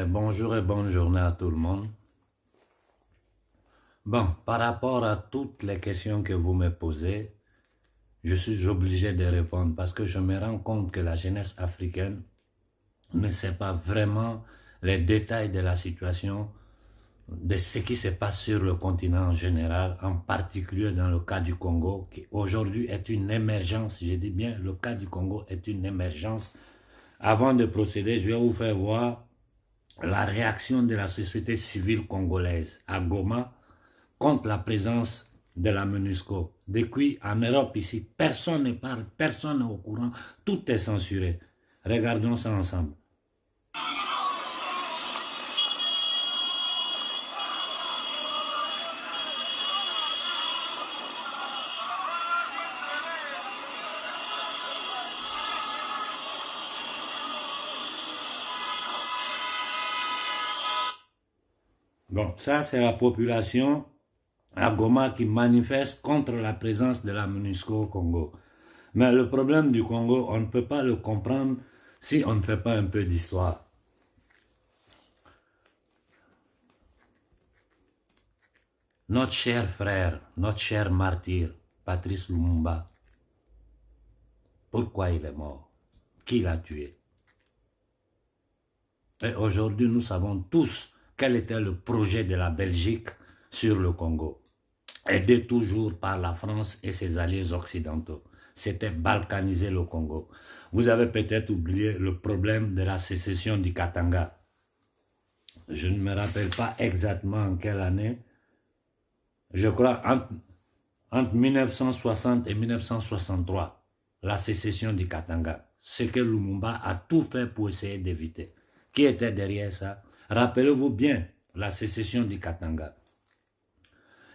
Bonjour et bonne journée à tout le monde. Bon, par rapport à toutes les questions que vous me posez, je suis obligé de répondre parce que je me rends compte que la jeunesse africaine ne sait pas vraiment les détails de la situation, de ce qui se passe sur le continent en général, en particulier dans le cas du Congo, qui aujourd'hui est une émergence. Je dis bien, le cas du Congo est une émergence. Avant de procéder, je vais vous faire voir la réaction de la société civile congolaise à Goma contre la présence de la MONUSCO. Depuis, en Europe, ici, personne ne parle, personne n'est au courant, tout est censuré. Regardons ça ensemble. Bon, ça c'est la population à Goma qui manifeste contre la présence de la MONUSCO au Congo. Mais le problème du Congo, on ne peut pas le comprendre si on ne fait pas un peu d'histoire. Notre cher frère, notre cher martyr, Patrice Lumumba, pourquoi il est mort? Qui l'a tué? Et aujourd'hui, nous savons tous quel était le projet de la Belgique sur le Congo, aidé toujours par la France et ses alliés occidentaux. C'était balkaniser le Congo. Vous avez peut-être oublié le problème de la sécession du Katanga. Je ne me rappelle pas exactement en quelle année. Je crois entre 1960 et 1963, la sécession du Katanga. Ce que Lumumba a tout fait pour essayer d'éviter. Qui était derrière ça? Rappelez-vous bien la sécession du Katanga.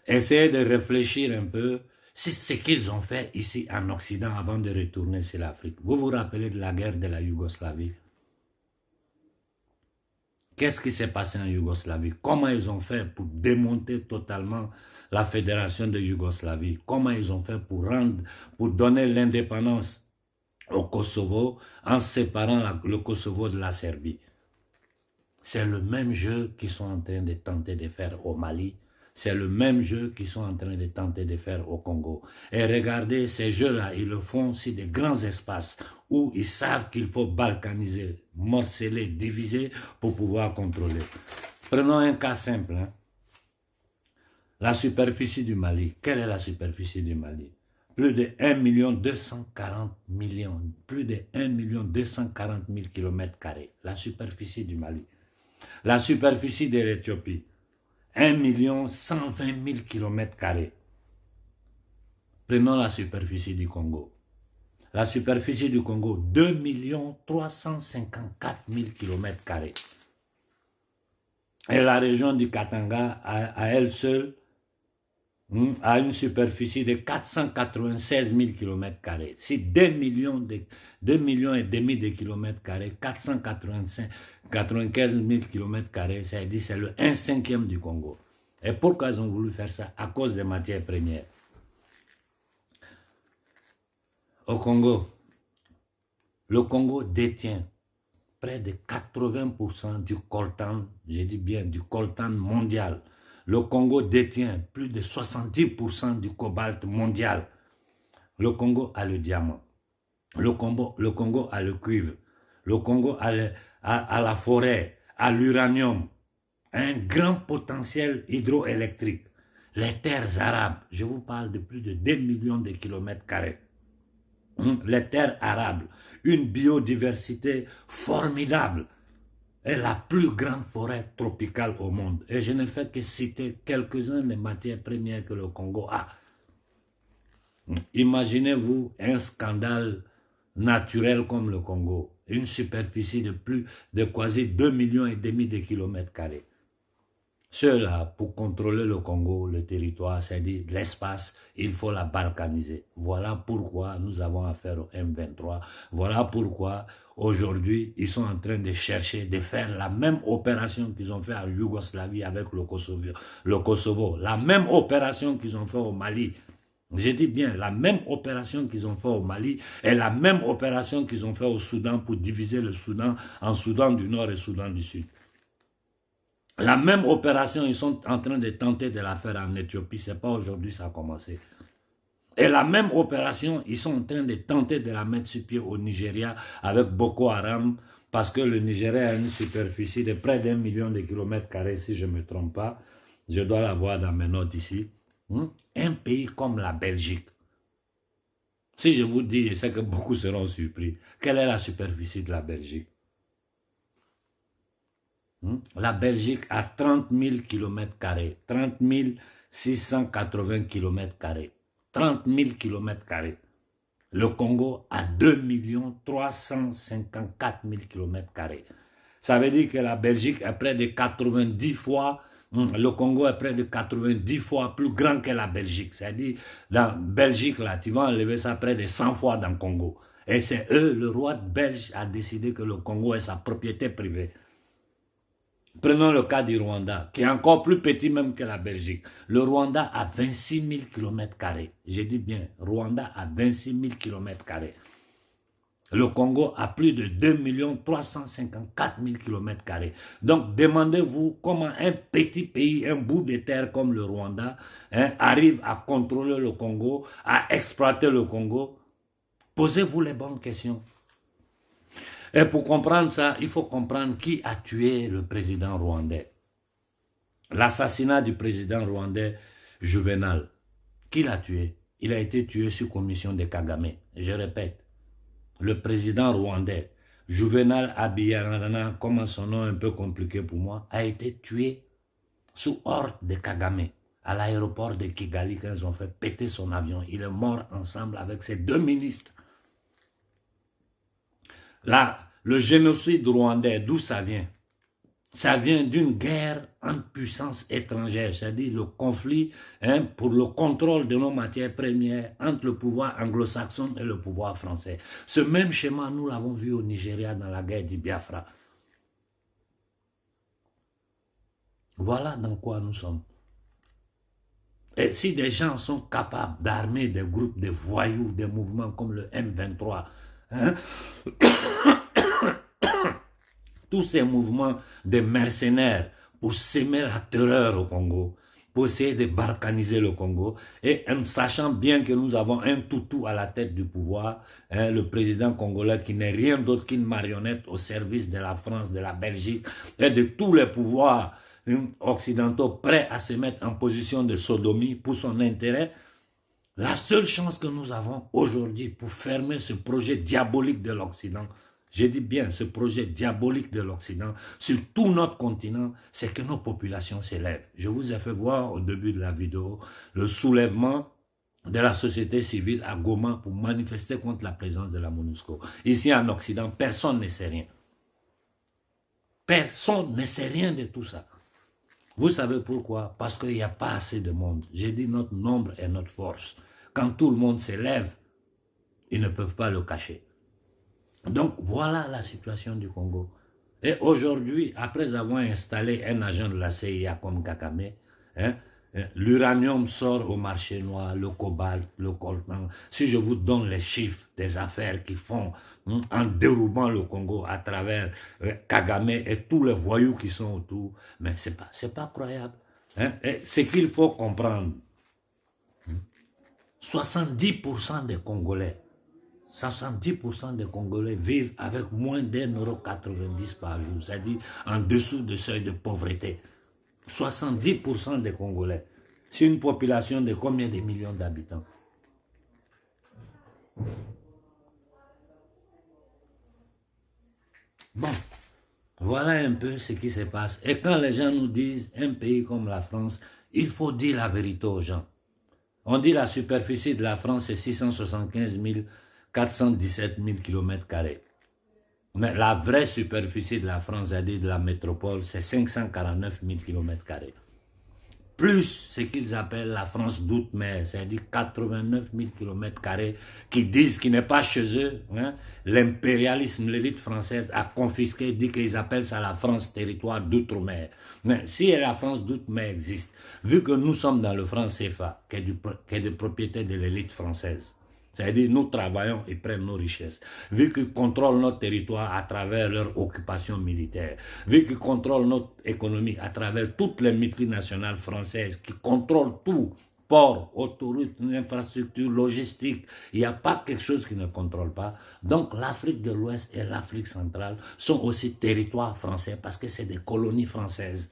Essayez de réfléchir un peu. C'est ce qu'ils ont fait ici en Occident avant de retourner sur l'Afrique. Vous vous rappelez de la guerre de la Yougoslavie? Qu'est-ce qui s'est passé en Yougoslavie? Comment ils ont fait pour démonter totalement la fédération de Yougoslavie? Comment ils ont fait pour donner l'indépendance au Kosovo en séparant le Kosovo de la Serbie? C'est le même jeu qu'ils sont en train de tenter de faire au Mali. C'est le même jeu qu'ils sont en train de tenter de faire au Congo. Et regardez, ces jeux-là, ils le font sur des grands espaces où ils savent qu'il faut balkaniser, morceler, diviser pour pouvoir contrôler. Prenons un cas simple. La superficie du Mali. Quelle est la superficie du Mali? Plus de 1 240 000, plus de 1 240 000 km². La superficie du Mali. La superficie de l'Éthiopie, 1 120 000 km². Prenons la superficie du Congo. La superficie du Congo, 2 354 000 km². Et la région du Katanga, à elle seule, a une superficie de 496 000 km². Si 2 millions et demi de kilomètres carrés, 495 000 km², c'est-à-dire c'est le 1/5 du Congo. Et pourquoi ils ont voulu faire ça? À cause des matières premières. Au Congo, le Congo détient près de 80% du coltan, je dis bien du coltan mondial. Le Congo détient plus de 70% du cobalt mondial. Le Congo a le diamant. Le Congo a le cuivre. Le Congo a la forêt, a l'uranium. Un grand potentiel hydroélectrique. Les terres arables, je vous parle de plus de 2 millions de kilomètres carrés. Les terres arables, une biodiversité formidable. Est la plus grande forêt tropicale au monde. Et je ne fais que citer quelques-unes des matières premières que le Congo a. Imaginez-vous un scandale naturel comme le Congo. Une superficie de quasi 2 millions et demi de kilomètres carrés. Ceux-là, pour contrôler le Congo, le territoire, c'est-à-dire l'espace, il faut la balkaniser. Voilà pourquoi nous avons affaire au M23. Voilà pourquoi aujourd'hui, ils sont en train de chercher, de faire la même opération qu'ils ont fait en Yougoslavie avec le Kosovo. La même opération qu'ils ont fait au Mali. Je dis bien, la même opération qu'ils ont fait au Mali et la même opération qu'ils ont fait au Soudan pour diviser le Soudan en Soudan du Nord et Soudan du Sud. La même opération, ils sont en train de tenter de la faire en Éthiopie. Ce n'est pas aujourd'hui que ça a commencé. Et la même opération, ils sont en train de tenter de la mettre sur pied au Nigeria avec Boko Haram, parce que le Nigeria a une superficie de près d'1 million de kilomètres carrés, si je ne me trompe pas. Je dois la voir dans mes notes ici. Un pays comme la Belgique. Si je vous dis, je sais que beaucoup seront surpris. Quelle est la superficie de la Belgique? La Belgique a 30 000 km², 30 680 km². 30 000 km². Le Congo a 2 354 000 km². Ça veut dire que la Belgique est près de 90 fois, le Congo est près de 90 fois plus grand que la Belgique. C'est-à-dire, dans la Belgique, là, tu vas enlever ça près de 100 fois dans le Congo. Et c'est eux, le roi belge a décidé que le Congo est sa propriété privée. Prenons le cas du Rwanda, qui est encore plus petit même que la Belgique. Le Rwanda a 26 000 km². Je dis bien, Rwanda a 26 000 km². Le Congo a plus de 2 354 000 km². Donc, demandez-vous comment un petit pays, un bout de terre comme le Rwanda, arrive à contrôler le Congo, à exploiter le Congo. Posez-vous les bonnes questions. Et pour comprendre ça, il faut comprendre qui a tué le président rwandais. L'assassinat du président rwandais Juvenal. Qui l'a tué? Il a été tué sous commission de Kagame. Je répète, le président rwandais Juvenal Habyarimana, comme son nom est un peu compliqué pour moi, a été tué sous ordre de Kagame à l'aéroport de Kigali quand ils ont fait péter son avion. Il est mort ensemble avec ses 2 ministres. Là, le génocide rwandais, d'où ça vient? Ça vient d'une guerre entre puissances étrangères, c'est-à-dire le conflit pour le contrôle de nos matières premières entre le pouvoir anglo-saxon et le pouvoir français. Ce même schéma, nous l'avons vu au Nigeria dans la guerre du Biafra. Voilà dans quoi nous sommes. Et si des gens sont capables d'armer des groupes de voyous, des mouvements comme le M23, tous ces mouvements de mercenaires pour semer la terreur au Congo, pour essayer de balkaniser le Congo, et en sachant bien que nous avons un toutou à la tête du pouvoir, le président congolais qui n'est rien d'autre qu'une marionnette au service de la France, de la Belgique et de tous les pouvoirs occidentaux prêts à se mettre en position de sodomie pour son intérêt. La seule chance que nous avons aujourd'hui pour fermer ce projet diabolique de l'Occident, je dis bien ce projet diabolique de l'Occident sur tout notre continent, c'est que nos populations s'élèvent. Je vous ai fait voir au début de la vidéo le soulèvement de la société civile à Goma pour manifester contre la présence de la MONUSCO. Ici en Occident, personne ne sait rien. Personne ne sait rien de tout ça. Vous savez pourquoi? Parce qu'il n'y a pas assez de monde. J'ai dit notre nombre est notre force. Quand tout le monde s'élève, ils ne peuvent pas le cacher. Donc voilà la situation du Congo. Et aujourd'hui, après avoir installé un agent de la CIA comme Kagame, l'uranium sort au marché noir, le cobalt, le coltan. Si je vous donne les chiffres des affaires qu'ils font en déroubant le Congo à travers Kagame et tous les voyous qui sont autour, mais c'est pas croyable. Ce qu'il faut comprendre, 70% des Congolais, 70% des Congolais vivent avec moins d'1,90 € par jour, c'est-à-dire en dessous du seuil de pauvreté. 70% des Congolais. C'est une population de combien de millions d'habitants? Bon, voilà un peu ce qui se passe. Et quand les gens nous disent un pays comme la France, il faut dire la vérité aux gens. On dit la superficie de la France est 675 417 000 km². Mais la vraie superficie de la France, c'est-à-dire de la métropole, c'est 549 000 km². Plus ce qu'ils appellent la France d'outre-mer, c'est-à-dire 89 000 km² qui disent qu'il n'est pas chez eux. L'impérialisme, l'élite française a confisqué, dit qu'ils appellent ça la France territoire d'outre-mer. Mais si la France d'outre-mer existe, vu que nous sommes dans le franc CFA, qui est de propriété de l'élite française, C'est-à-dire, nous travaillons, ils prennent nos richesses. Vu qu'ils contrôlent notre territoire à travers leur occupation militaire, vu qu'ils contrôlent notre économie à travers toutes les multinationales françaises qui contrôlent tout, ports, autoroutes, infrastructures, logistiques, il n'y a pas quelque chose qu'ils ne contrôlent pas. Donc, l'Afrique de l'Ouest et l'Afrique centrale sont aussi territoires français parce que c'est des colonies françaises.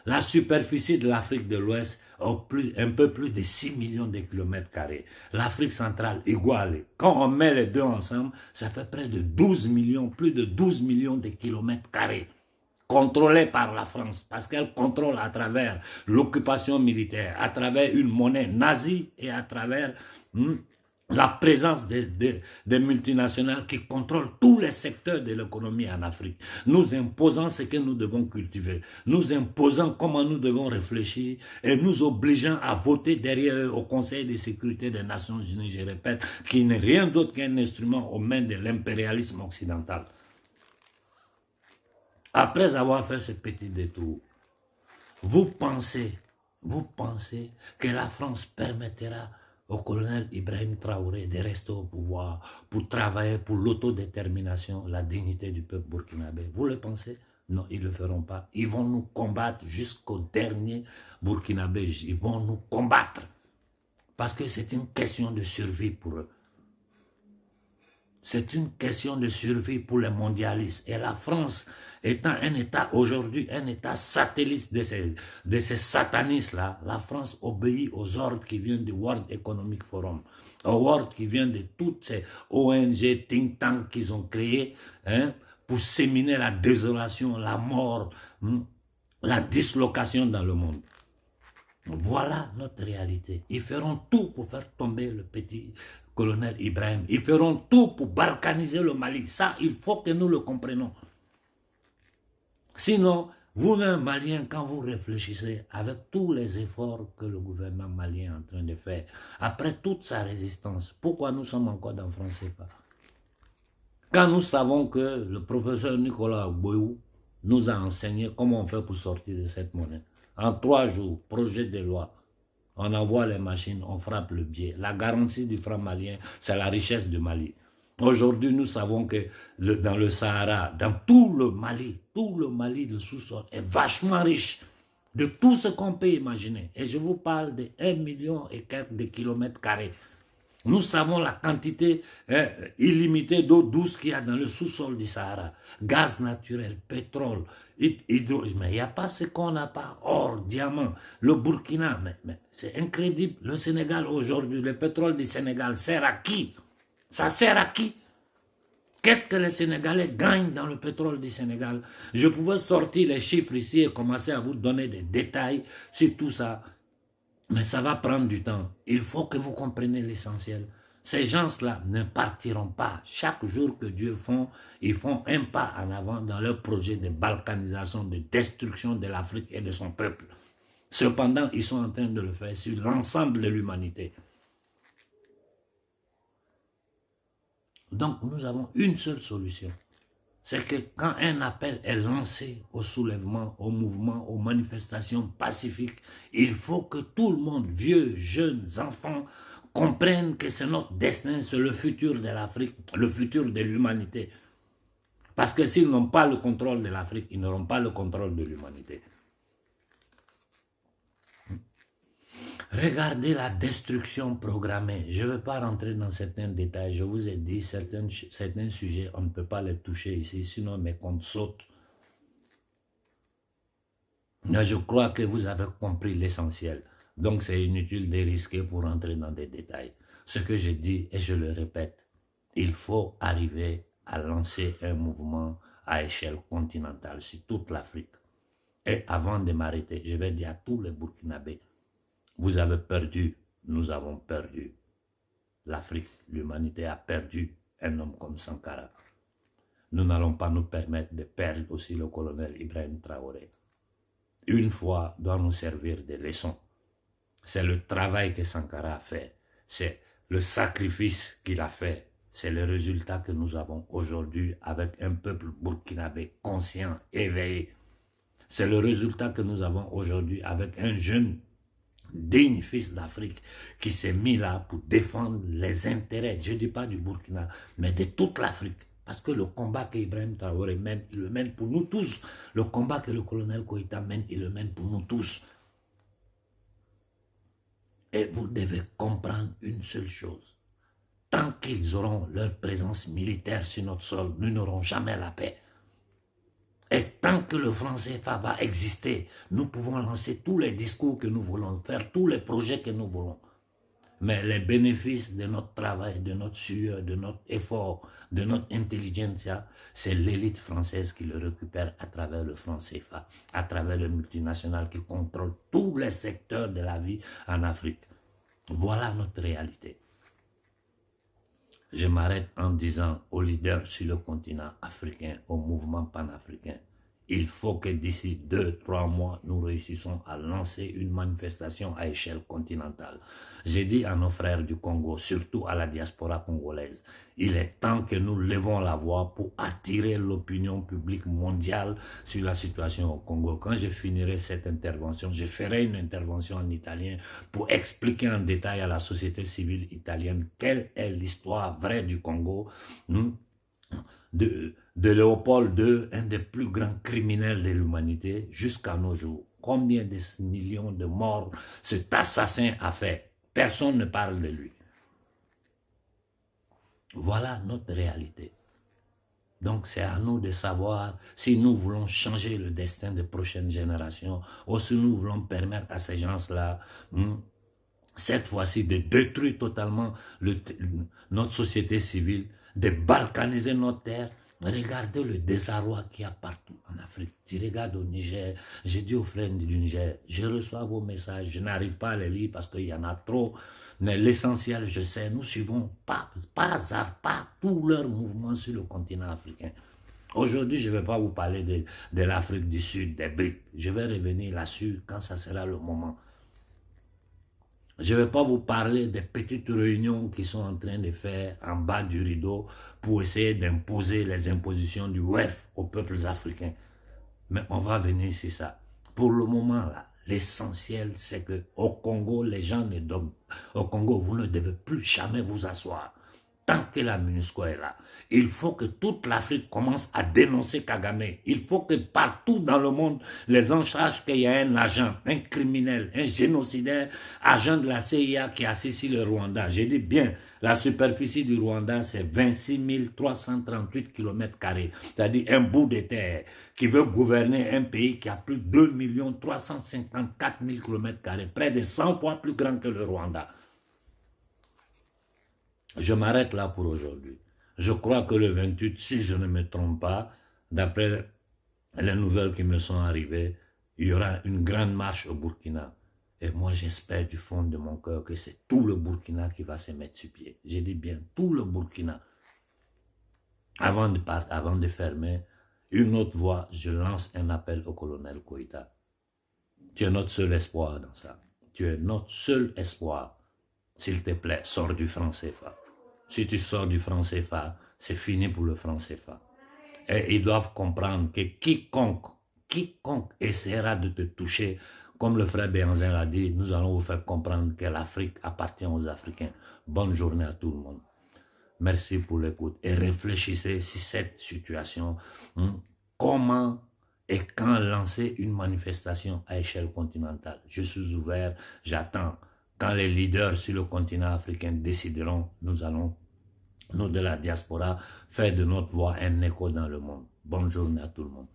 La superficie de l'Afrique de l'Ouest un peu plus de 6 millions de kilomètres carrés. L'Afrique centrale égale. Quand on met les deux ensemble, ça fait près de 12 millions, plus de 12 millions de kilomètres carrés contrôlés par la France, parce qu'elle contrôle à travers l'occupation militaire, à travers une monnaie nazie et à travers la présence des multinationales qui contrôlent tous les secteurs de l'économie en Afrique, nous imposant ce que nous devons cultiver, nous imposant comment nous devons réfléchir et nous obligeant à voter derrière eux au Conseil de sécurité des Nations Unies, je répète, qui n'est rien d'autre qu'un instrument aux mains de l'impérialisme occidental. Après avoir fait ce petit détour, vous pensez que la France permettra au colonel Ibrahim Traoré de rester au pouvoir pour travailler pour l'autodétermination, la dignité du peuple burkinabé? Vous le pensez? Non, ils ne le feront pas. Ils vont nous combattre jusqu'au dernier burkinabé. Ils vont nous combattre. Parce que c'est une question de survie pour eux. C'est une question de survie pour les mondialistes. Et la France étant un État aujourd'hui, un État satellite de ces satanistes-là, la France obéit aux ordres qui viennent du World Economic Forum, aux ordres qui viennent de toutes ces ONG, think tanks qu'ils ont créés pour séminer la désolation, la mort, la dislocation dans le monde. Voilà notre réalité. Ils feront tout pour faire tomber le petit colonel Ibrahim. Ils feront tout pour balkaniser le Mali. Ça, il faut que nous le comprenions. Sinon, vous-même, Maliens, quand vous réfléchissez avec tous les efforts que le gouvernement malien est en train de faire, après toute sa résistance, pourquoi nous sommes encore dans franc CFA? Quand nous savons que le professeur Nicolas Boyou nous a enseigné comment on fait pour sortir de cette monnaie. En 3 jours, projet de loi, on envoie les machines, on frappe le biais. La garantie du franc malien, c'est la richesse du Mali. Aujourd'hui, nous savons que dans le Sahara, dans tout le Mali, le sous-sol est vachement riche de tout ce qu'on peut imaginer. Et je vous parle de 1 million et quelques de kilomètres carrés. Nous savons la quantité illimitée d'eau douce qu'il y a dans le sous-sol du Sahara. Gaz naturel, pétrole, hydrogène. Mais il n'y a pas ce qu'on n'a pas. Or, diamant, le Burkina. Mais c'est incroyable. Le Sénégal aujourd'hui, le pétrole du Sénégal sert à qui? Ça sert à qui? Qu'est-ce que les Sénégalais gagnent dans le pétrole du Sénégal? Je pouvais sortir les chiffres ici et commencer à vous donner des détails sur tout ça. Mais ça va prendre du temps. Il faut que vous compreniez l'essentiel. Ces gens-là ne partiront pas. Chaque jour que Dieu font, ils font un pas en avant dans leur projet de balkanisation, de destruction de l'Afrique et de son peuple. Cependant, ils sont en train de le faire sur l'ensemble de l'humanité. Donc, nous avons une seule solution. C'est que quand un appel est lancé au soulèvement, au mouvement, aux manifestations pacifiques, il faut que tout le monde, vieux, jeunes, enfants, comprennent que c'est notre destin, c'est le futur de l'Afrique, le futur de l'humanité. Parce que s'ils n'ont pas le contrôle de l'Afrique, ils n'auront pas le contrôle de l'humanité. Regardez la destruction programmée. Je ne vais pas rentrer dans certains détails. Je vous ai dit, certains sujets, on ne peut pas les toucher ici, sinon mes comptes sautent. Mais je crois que vous avez compris l'essentiel. Donc c'est inutile de risquer pour rentrer dans des détails. Ce que je dis, et je le répète, il faut arriver à lancer un mouvement à échelle continentale sur toute l'Afrique. Et avant de m'arrêter, je vais dire à tous les Burkinabés, vous avez perdu, nous avons perdu. L'Afrique, l'humanité a perdu un homme comme Sankara. Nous n'allons pas nous permettre de perdre aussi le colonel Ibrahim Traoré. Une fois doit nous servir de leçon. C'est le travail que Sankara a fait. C'est le sacrifice qu'il a fait. C'est le résultat que nous avons aujourd'hui avec un peuple burkinabé conscient, éveillé. C'est le résultat que nous avons aujourd'hui avec un jeune digne fils d'Afrique qui s'est mis là pour défendre les intérêts, je ne dis pas du Burkina, mais de toute l'Afrique. Parce que le combat qu'Ibrahim Traoré mène, il le mène pour nous tous. Le combat que le colonel Koïta mène, il le mène pour nous tous. Et vous devez comprendre une seule chose. Tant qu'ils auront leur présence militaire sur notre sol, nous n'aurons jamais la paix. Et tant que le franc CFA va exister, nous pouvons lancer tous les discours que nous voulons, faire tous les projets que nous voulons. Mais les bénéfices de notre travail, de notre sueur, de notre effort, de notre intelligentsia, c'est l'élite française qui le récupère à travers le franc CFA, à travers le multinational qui contrôle tous les secteurs de la vie en Afrique. Voilà notre réalité. Je m'arrête en disant aux leaders sur le continent africain, au mouvement panafricain, il faut que d'ici 2-3 mois, nous réussissons à lancer une manifestation à échelle continentale. J'ai dit à nos frères du Congo, surtout à la diaspora congolaise, il est temps que nous levons la voix pour attirer l'opinion publique mondiale sur la situation au Congo. Quand je finirai cette intervention, je ferai une intervention en italien pour expliquer en détail à la société civile italienne quelle est l'histoire vraie du Congo, de Léopold II, un des plus grands criminels de l'humanité, jusqu'à nos jours. Combien de millions de morts cet assassin a fait? Personne ne parle de lui. Voilà notre réalité. Donc c'est à nous de savoir si nous voulons changer le destin des prochaines générations ou si nous voulons permettre à ces gens-là, cette fois-ci, de détruire totalement notre société civile, de balkaniser notre terre. Regardez le désarroi qu'il y a partout en Afrique. Tu regardes au Niger, j'ai dit aux frères du Niger, je reçois vos messages, je n'arrive pas à les lire parce qu'il y en a trop, mais l'essentiel, je sais, nous suivons pas tous leurs mouvements sur le continent africain. Aujourd'hui, je ne vais pas vous parler de l'Afrique du Sud, des BRICS. Je vais revenir là-dessus quand ça sera le moment. Je ne vais pas vous parler des petites réunions qui sont en train de faire en bas du rideau pour essayer d'imposer les impositions du WEF aux peuples africains. Mais on va venir sur ça. Pour le moment, là, l'essentiel, c'est qu'au Congo, les gens ne dorment. Au Congo, vous ne devez plus jamais vous asseoir. Tant que la MINUSCO est là, il faut que toute l'Afrique commence à dénoncer Kagame. Il faut que partout dans le monde, les gens sachent qu'il y a un agent, un criminel, un génocidaire, agent de la CIA qui assiste sur le Rwanda. J'ai dit bien, la superficie du Rwanda, c'est 26 338 km². C'est-à-dire un bout de terre qui veut gouverner un pays qui a plus de 2 354 000 km², près de 100 fois plus grand que le Rwanda. Je m'arrête là pour aujourd'hui. Je crois que le 28, si je ne me trompe pas, d'après les nouvelles qui me sont arrivées, il y aura une grande marche au Burkina. Et moi, j'espère du fond de mon cœur que c'est tout le Burkina qui va se mettre sur pied. Je dis bien tout le Burkina. Avant de fermer, une autre voix, je lance un appel au colonel Koïta. Tu es notre seul espoir dans ça. Tu es notre seul espoir. S'il te plaît, sors du franc CFA. Si tu sors du franc CFA, c'est fini pour le franc CFA. Et ils doivent comprendre que quiconque essaiera de te toucher, comme le frère Béhanzin l'a dit, nous allons vous faire comprendre que l'Afrique appartient aux Africains. Bonne journée à tout le monde. Merci pour l'écoute. Et réfléchissez sur cette situation. Comment et quand lancer une manifestation à échelle continentale. Je suis ouvert, j'attends. Quand les leaders sur le continent africain décideront, nous allons, nous de la diaspora, faire de notre voix un écho dans le monde. Bonne journée à tout le monde.